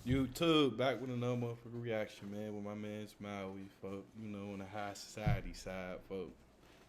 YouTube, back with another motherfucking reaction, man, with my man's MauiiLive, folk. You know, on the high society side, folk.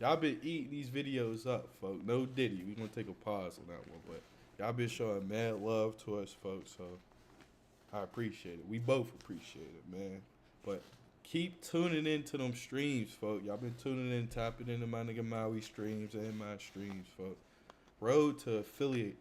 Y'all been eating these videos up, folk. No Diddy. We gonna take a pause on that one, but y'all been showing mad love to us, folks, so I appreciate it. We both appreciate it, man. But keep tuning into them streams, folk. Y'all been tuning in, tapping into my nigga Maui streams and my streams, folk. Road to affiliate.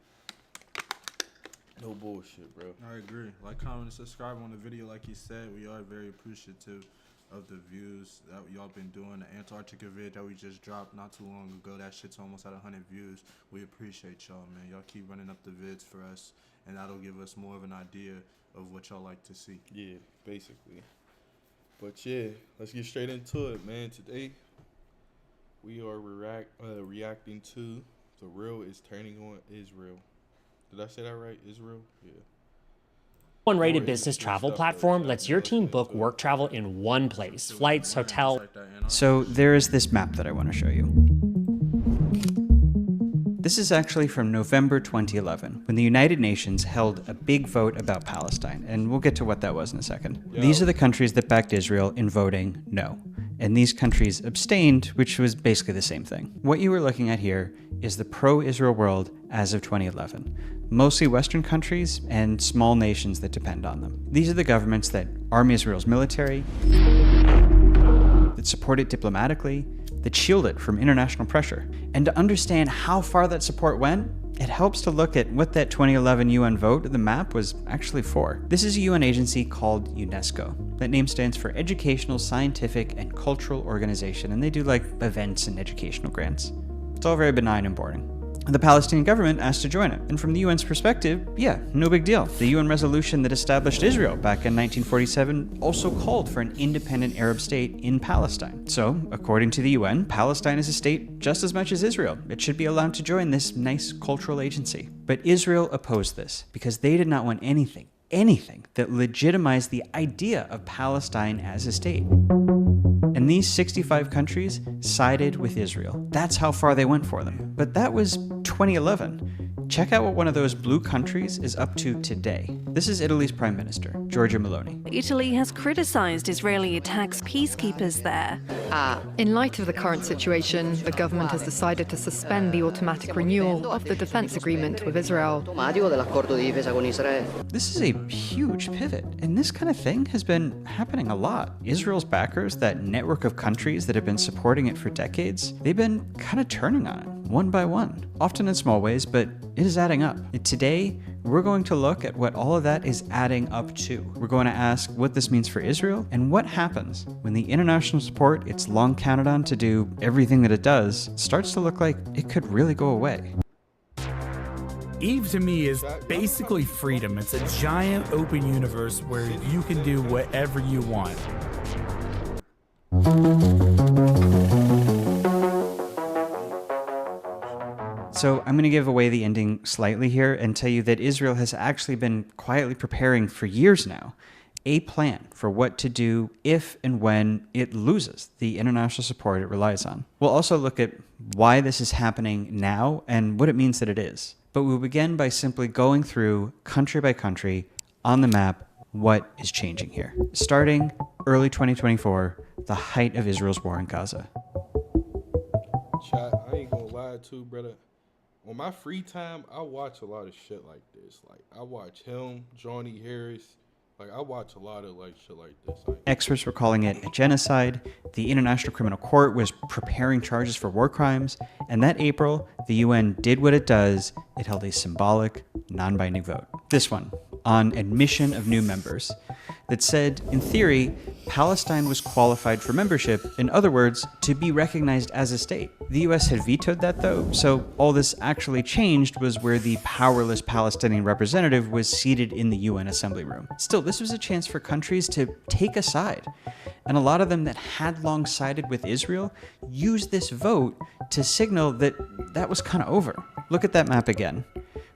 No bullshit, bro. I agree. Like, comment, and subscribe on the video. Like you said, we are very appreciative of the views that y'all been doing. The Antarctica vid that we just dropped not too long ago, that shit's almost at 100 views. We appreciate y'all, man. Y'all keep running up the vids for us, and that'll give us more of an idea of what y'all like to see. Yeah, basically. But yeah, let's get straight into it, man. Today, we are reacting to The Real is Turning on Israel. Did I say that right? Israel? Yeah. One-rated business travel platform lets your team book work travel in one place. Flights, hotel. So there is this map that I want to show you. This is actually from November 2011, when the United Nations held a big vote about Palestine, and we'll get to what that was in a second. These are the countries that backed Israel in voting no, and these countries abstained, which was basically the same thing. What you were looking at here is the pro-Israel world as of 2011. Mostly Western countries and small nations that depend on them. These are the governments that arm Israel's military, that support it diplomatically, that shield it from international pressure. And to understand how far that support went, it helps to look at what that 2011 UN vote, the map, was actually for. This is a UN agency called UNESCO. That name stands for Educational, Scientific, and Cultural Organization, and they do like events and educational grants. It's all very benign and boring. The Palestinian government asked to join it, and from the UN's perspective, yeah, no big deal. The UN resolution that established Israel back in 1947 also called for an independent Arab state in Palestine. So, according to the UN, Palestine is a state just as much as Israel. It should be allowed to join this nice cultural agency. But Israel opposed this because they did not want anything that legitimized the idea of Palestine as a state. And these 65 countries sided with Israel. That's how far they went for them. But that was 2011. Check out what one of those blue countries is up to today. This is Italy's Prime Minister, Giorgia Meloni. Italy has criticized Israeli attacks peacekeepers there. In light of the current situation, the government has decided to suspend the automatic renewal of the defense agreement with Israel. This is a huge pivot, and this kind of thing has been happening a lot. Israel's backers, that network of countries that have been supporting it for decades, they've been kind of turning on it, one by one, often in small ways, but it is adding up. Today, we're going to look at what all of that is adding up to. We're going to ask what this means for Israel and what happens when the international support it's long counted on to do everything that it does starts to look like it could really go away. Eve to me is basically freedom. It's a giant open universe where you can do whatever you want. So I'm going to give away the ending slightly here and tell you that Israel has actually been quietly preparing for years now a plan for what to do if and when it loses the international support it relies on. We'll also look at why this is happening now and what it means that it is. But we'll begin by simply going through country by country on the map what is changing here. Starting early 2024, the height of Israel's war in Gaza. Chat, I ain't gonna lie to you, brother. On my free time, I watch a lot of shit like this. Like, I watch him, Johnny Harris. Like, I watch a lot of, like, shit like this. Experts were calling it a genocide. The International Criminal Court was preparing charges for war crimes. And that April, the UN did what it does. It held a symbolic, non-binding vote. This one, on admission of new members, that said, in theory, Palestine was qualified for membership, in other words, to be recognized as a state. The US had vetoed that though, so all this actually changed was where the powerless Palestinian representative was seated in the UN assembly room. Still, this was a chance for countries to take a side, and a lot of them that had long sided with Israel used this vote to signal that that was kind of over. Look at that map again.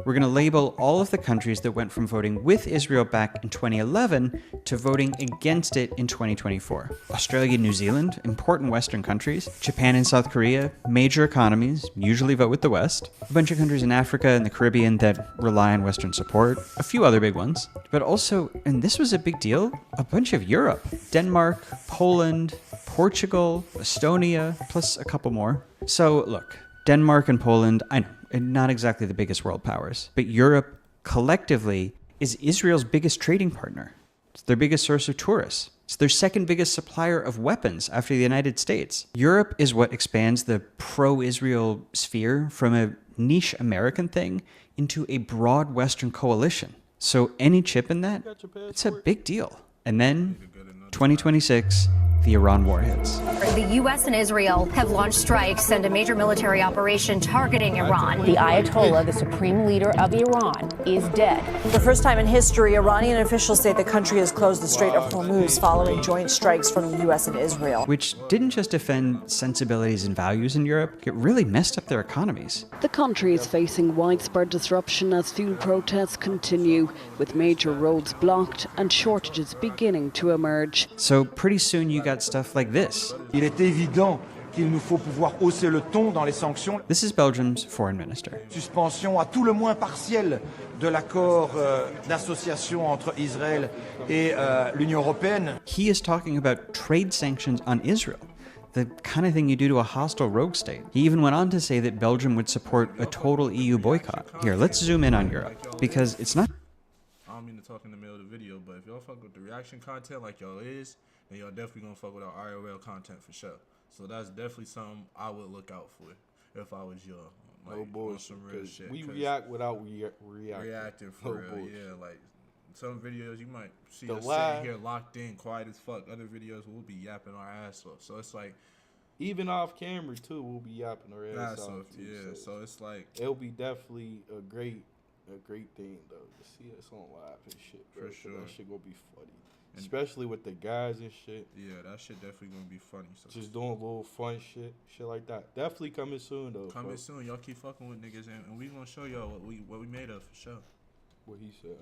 We're going to label all of the countries that went from voting with Israel back in 2011 to voting against it in 2024. Australia and New Zealand, important Western countries. Japan and South Korea, major economies, usually vote with the West. A bunch of countries in Africa and the Caribbean that rely on Western support. A few other big ones. But also, and this was a big deal, a bunch of Europe. Denmark, Poland, Portugal, Estonia, plus a couple more. So look, Denmark and Poland, I know, not exactly the biggest world powers, but Europe collectively is Israel's biggest trading partner. It's their biggest source of tourists. It's their second biggest supplier of weapons after the United States. Europe is what expands the pro-Israel sphere from a niche American thing into a broad Western coalition. So any chip in that, it's a big deal. And then, 2026, the Iran war hits. The U.S. and Israel have launched strikes and a major military operation targeting Iran. The Ayatollah, the supreme leader of Iran, is dead. For the first time in history, Iranian officials say the country has closed the Strait of Hormuz following joint strikes from the U.S. and Israel. Which didn't just offend sensibilities and values in Europe, it really messed up their economies. The country is facing widespread disruption as fuel protests continue, with major roads blocked and shortages beginning to emerge. So pretty soon you got stuff like this. Il est évident qu'il nous faut pouvoir hausser le ton dans les sanctions. This is Belgium's foreign minister. Suspension à tout le moins partielle de l'accord d'association entre Israël et l'Union européenne. He is talking about trade sanctions on Israel, the kind of thing you do to a hostile rogue state. He even went on to say that Belgium would support a total EU boycott. Here, let's zoom in on Europe, because it's not... I don't mean to talk in the middle of the video, but if y'all fuck with the reaction content like y'all is, then y'all definitely gonna fuck with our IRL content for sure. So that's definitely something I would look out for if I was y'all. Like, no bullshit. Some real shit. We react without reacting. Reacting for real, bullshit. Yeah. Like some videos you might see us sitting here locked in, quiet as fuck. Other videos we'll be yapping our ass off. So it's like, even off camera too, we'll be yapping our ass off. Yeah. So it's like it'll be definitely a great thing though to see us on live and shit. Bro, for sure, that shit gonna be funny. Especially with the guys and shit. Yeah, that shit definitely gonna be funny. So just doing a little fun shit like that. Definitely coming soon though. Coming soon. Y'all keep fucking with niggas, and we gonna show y'all what we made of for sure. What he said.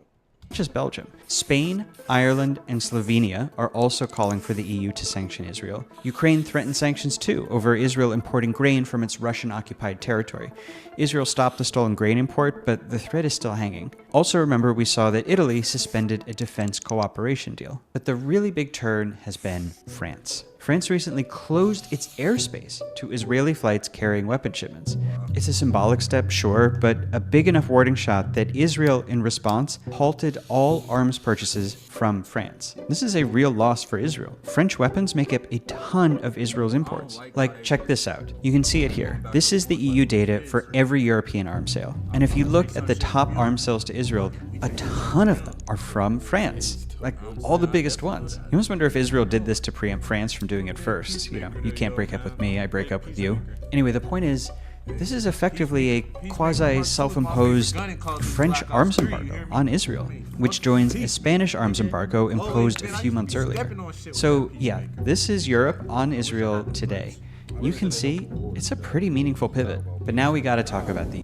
Not just Belgium. Spain, Ireland, and Slovenia are also calling for the EU to sanction Israel. Ukraine threatened sanctions too over Israel importing grain from its Russian-occupied territory. Israel stopped the stolen grain import, but the threat is still hanging. Also remember we saw that Italy suspended a defense cooperation deal. But the really big turn has been France. France recently closed its airspace to Israeli flights carrying weapon shipments. It's a symbolic step, sure, but a big enough warning shot that Israel, in response, halted all arms purchases from France. This is a real loss for Israel. French weapons make up a ton of Israel's imports. Like, check this out. You can see it here. This is the EU data for every European arms sale. And if you look at the top arms sales to Israel, a ton of them are from France. Like, all the biggest ones. You must wonder if Israel did this to preempt France from doing it first. You know, you can't break up with me, I break up with you. Anyway, the point is, this is effectively a quasi-self-imposed French arms embargo on Israel, which joins a Spanish arms embargo imposed a few months earlier. So, yeah, this is Europe on Israel today. You can see, it's a pretty meaningful pivot. But now we gotta talk about the...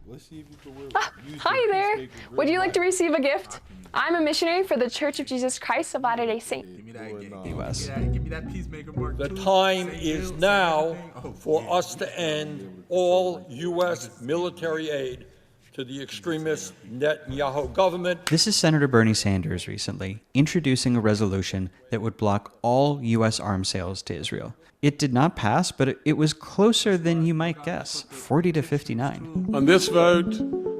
Hi there! Would you like to receive a gift? I'm a missionary for the Church of Jesus Christ of Latter-day Saints. The time is now for us to end all U.S. military aid to the extremist Netanyahu government. This is Senator Bernie Sanders recently introducing a resolution that would block all U.S. arms sales to Israel. It did not pass, but it was closer than you might guess, 40 to 59. On this vote,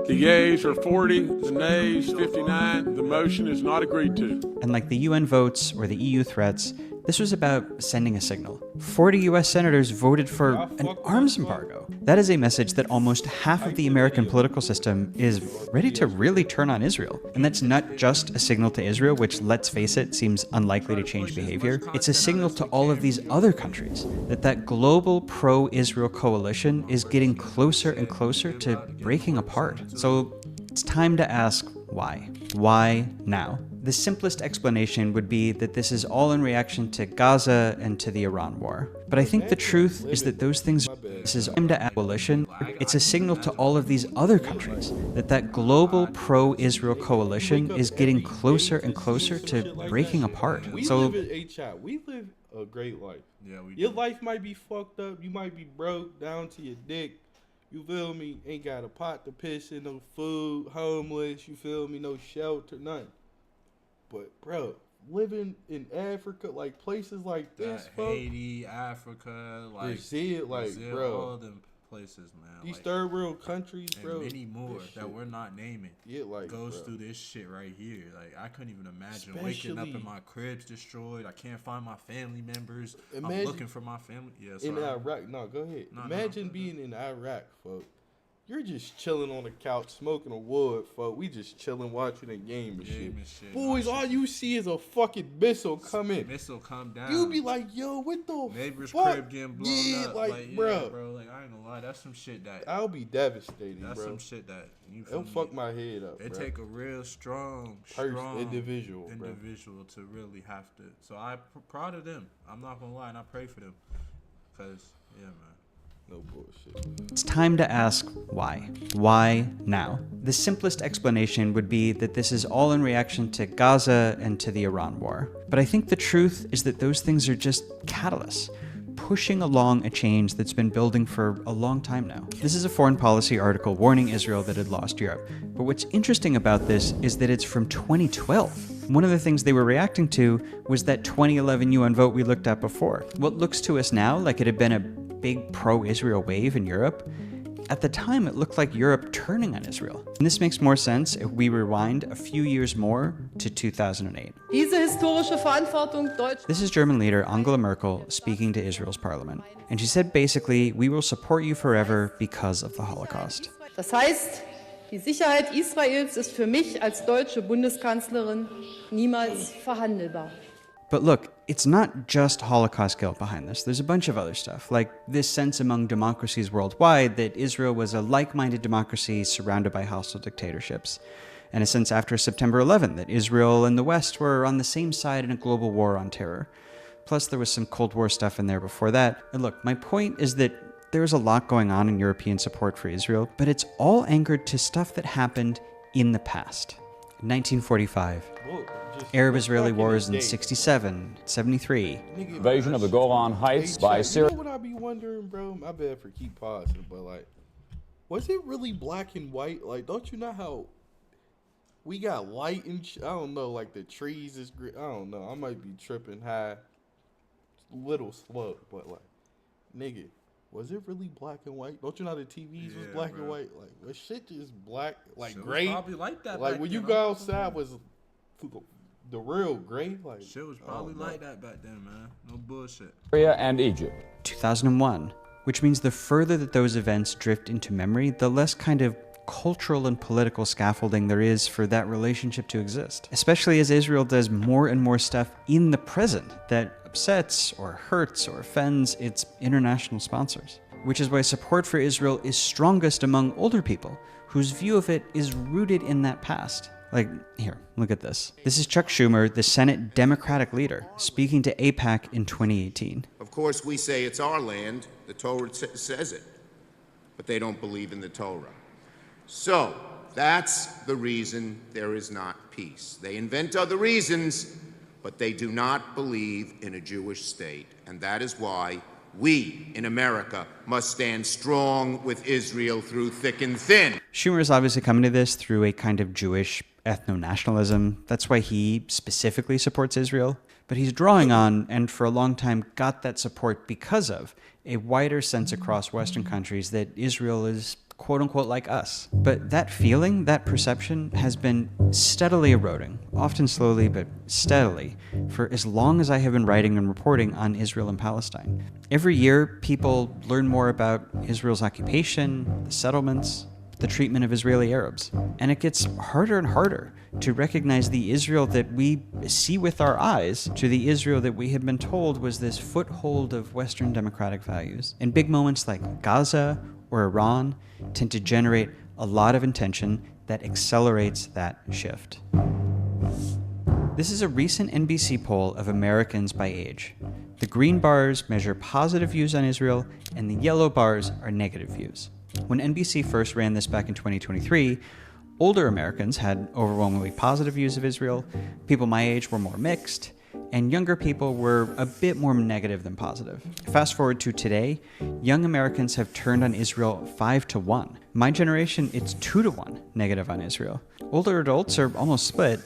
the yeas are 40, the nays 59. The motion is not agreed to. And like the UN votes or the EU threats, this was about sending a signal. 40 US senators voted for an arms embargo. That is a message that almost half of the American political system is ready to really turn on Israel. And that's not just a signal to Israel, which, let's face it, seems unlikely to change behavior. It's a signal to all of these other countries that global pro-Israel coalition is getting closer and closer to breaking apart. So it's time to ask, why. Why now? The simplest explanation would be that this is all in reaction to Gaza and to the Iran war. But I think the truth is that those things, this is aimed at coalition. It's a signal to all of these other countries that global pro-Israel coalition is getting closer and closer to breaking apart. We So live in we live a great life. Yeah, we Your life might be fucked up. You might be broke down to your dick. You feel me? Ain't got a pot to piss in, no food, homeless. You feel me? No shelter, nothing. But bro, living in Africa, like places like this, Haiti, Africa, like Brazil, bro, all them places, man. These third world countries, and bro, many more that we're not naming. Goes through this shit right here. Like I couldn't even imagine waking up and my crib's destroyed. I can't find my family members. I'm looking for my family. Yeah, in Iraq. No, go ahead. Imagine being in Iraq, folks. You're just chilling on the couch, smoking a wood, folks. We just chilling, watching a game and shit. Boys, all you see is a fucking missile come in. Missile come down. You be like, yo, what the neighbor's fuck? crib getting blown up. Like, bro. Like I ain't gonna lie, that's some shit that I'll be devastated, that's bro. some shit that it'll fuck my head up. It bro. take a real strong individual to really have to. So I'm proud of them. I'm not gonna lie, and I pray for them, cause yeah, man. No bullshit. it's time to ask why. Why now? The simplest explanation would be that this is all in reaction to Gaza and to the Iran war. But I think the truth is that those things are just catalysts, pushing along a change that's been building for a long time now. This is a foreign policy article warning Israel that it lost Europe. But what's interesting about this is that it's from 2012. One of the things they were reacting to was that 2011 UN vote we looked at before. What looks to us now like it had been a big pro-Israel wave in Europe, at the time it looked like Europe turning on Israel. And this makes more sense if we rewind a few years more to 2008. This is German leader Angela Merkel speaking to Israel's parliament. And she said basically, we will support you forever because of the Holocaust. Das heißt, die Sicherheit Israels ist für mich als deutsche Bundeskanzlerin niemals verhandelbar. But look, it's not just Holocaust guilt behind this. There's a bunch of other stuff, like this sense among democracies worldwide that Israel was a like-minded democracy surrounded by hostile dictatorships, and a sense after September 11 that Israel and the West were on the same side in a global war on terror. Plus, there was some Cold War stuff in there before that. And look, my point is that there's a lot going on in European support for Israel, but it's all anchored to stuff that happened in the past. 1945. Arab-Israeli wars in 67, 73. Invasion of the Golan Heights by Syria. You know what I be wondering, bro? My bad for keep pausing, but like, was it really black and white? Like, don't you know how we got light and I don't know, like the trees is green. I don't know. I might be tripping high, little slow, but like, nigga, was it really black and white? Don't you know the TVs was black and white? Like, was shit just black, like shit gray? Was probably like that. Like when you go outside, was the real gray? Like shit was probably like that back then, man. No bullshit. Syria and Egypt. 2001, which means the further that those events drift into memory, the less kind of cultural and political scaffolding there is for that relationship to exist. Especially as Israel does more and more stuff in the present that upsets or hurts or offends its international sponsors. Which is why support for Israel is strongest among older people, whose view of it is rooted in that past. Like, here, look at this. This is Chuck Schumer, the Senate Democratic leader, speaking to AIPAC in 2018. Of course, we say it's our land. The Torah says it. But they don't believe in the Torah. So, that's the reason there is not peace. They invent other reasons, but they do not believe in a Jewish state. And that is why we in America must stand strong with Israel through thick and thin. Schumer is obviously coming to this through a kind of Jewish ethno-nationalism. That's why he specifically supports Israel. But he's drawing on, and for a long time got that support because of, a wider sense across Western countries that Israel is quote-unquote like us. But that feeling, that perception, has been steadily eroding, often slowly but steadily, for as long as I have been writing and reporting on Israel and Palestine. Every year, people learn more about Israel's occupation, the settlements, the treatment of Israeli Arabs. And it gets harder and harder to recognize the Israel that we see with our eyes to the Israel that we have been told was this foothold of Western democratic values. And big moments like Gaza or Iran tend to generate a lot of intention that accelerates that shift. This is a recent NBC poll of Americans by age. The green bars measure positive views on Israel, and the yellow bars are negative views. When NBC first ran this back in 2023, older Americans had overwhelmingly positive views of Israel, people my age were more mixed, and younger people were a bit more negative than positive. Fast forward to today, young Americans have turned on Israel 5-1. My generation, it's 2-1 negative on Israel. Older adults are almost split,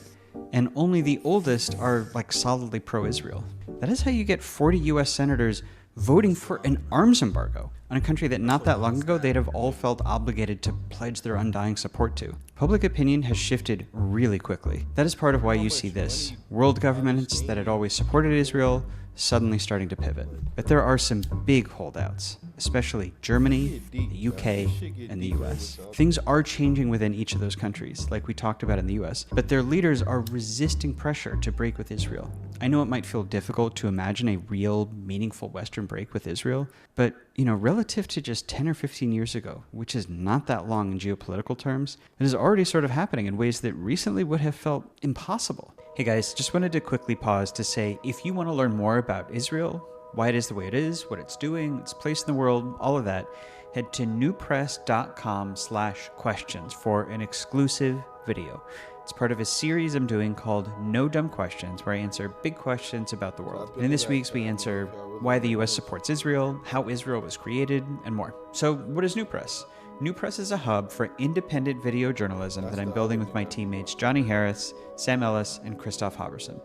and only the oldest are like solidly pro-Israel. That is how you get 40 US senators voting for an arms embargo on a country that not that long ago they'd have all felt obligated to pledge their undying support to. Public opinion has shifted really quickly. That is part of why you see this. World governments that had always supported Israel suddenly starting to pivot. But there are some big holdouts, especially Germany, the UK, and the US. Things are changing within each of those countries, like we talked about in the US, but their leaders are resisting pressure to break with Israel. I know it might feel difficult to imagine a real, meaningful Western break with Israel, but, relative to just 10 or 15 years ago, which is not that long in geopolitical terms, it is already sort of happening in ways that recently would have felt impossible. Hey guys, just wanted to quickly pause to say, if you want to learn more about Israel, why it is the way it is, what it's doing, its place in the world, all of that, head to newpress.com/questions for an exclusive video. It's part of a series I'm doing called No Dumb Questions, where I answer big questions about the world. And in this week's, we answer why the US supports Israel, how Israel was created, and more. So what is New Press? New Press is a hub for independent video journalism that I'm building with my teammates Johnny Harris, Sam Ellis, and Christoph Haberson.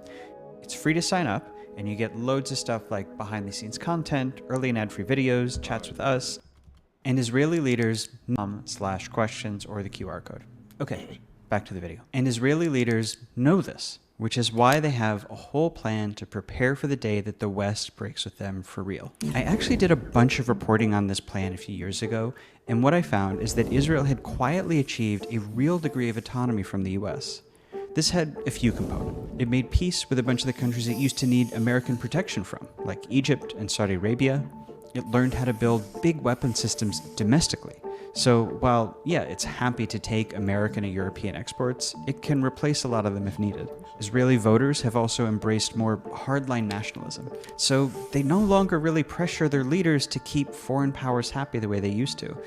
It's free to sign up, and you get loads of stuff like behind-the-scenes content, early and ad-free videos, chats with us, and Israeli leaders /questions or the QR code. Okay, back to the video. And Israeli leaders know this, which is why they have a whole plan to prepare for the day that the West breaks with them for real. I actually did a bunch of reporting on this plan a few years ago, and what I found is that Israel had quietly achieved a real degree of autonomy from the US. This had a few components. It made peace with a bunch of the countries it used to need American protection from, like Egypt and Saudi Arabia. It learned how to build big weapon systems domestically. So while, yeah, it's happy to take American and European exports, it can replace a lot of them if needed. Israeli voters have also embraced more hardline nationalism, so they no longer really pressure their leaders to keep foreign powers happy the way they used to.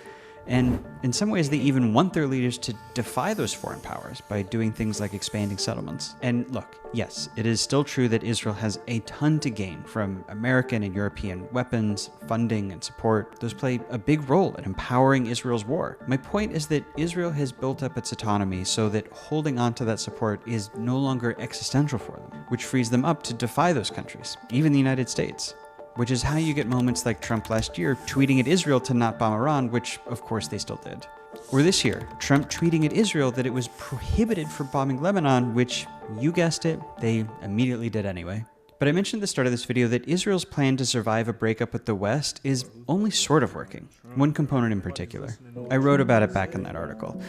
And in some ways, they even want their leaders to defy those foreign powers by doing things like expanding settlements. And look, yes, it is still true that Israel has a ton to gain from American and European weapons, funding, and support. Those play a big role in empowering Israel's war. My point is that Israel has built up its autonomy so that holding on to that support is no longer existential for them, which frees them up to defy those countries, even the United States. Which is how you get moments like Trump last year tweeting at Israel to not bomb Iran, which of course they still did. Or this year, Trump tweeting at Israel that it was prohibited from bombing Lebanon, which, you guessed it, they immediately did anyway. But I mentioned at the start of this video that Israel's plan to survive a breakup with the West is only sort of working. One component in particular. I wrote about it back in that article.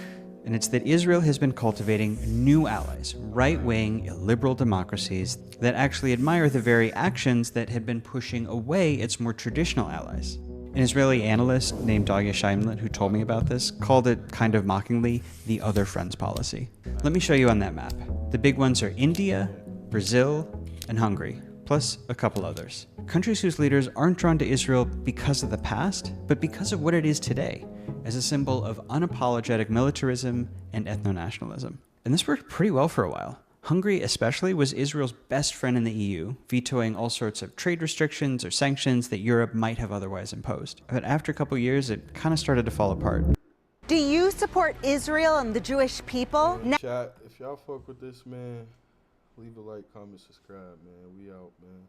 And it's that Israel has been cultivating new allies, right-wing, illiberal democracies that actually admire the very actions that had been pushing away its more traditional allies. An Israeli analyst named Dalia Scheimlet, who told me about this, called it, kind of mockingly, the other friends policy. Let me show you on that map. The big ones are India, Brazil, and Hungary, plus a couple others. Countries whose leaders aren't drawn to Israel because of the past, but because of what it is today, as a symbol of unapologetic militarism and ethno-nationalism. And this worked pretty well for a while. Hungary especially was Israel's best friend in the EU, vetoing all sorts of trade restrictions or sanctions that Europe might have otherwise imposed. But after a couple years, it kind of started to fall apart. Do you support Israel and the Jewish people? Chat, if y'all fuck with this, man, leave a like, comment, subscribe, man. We out, man.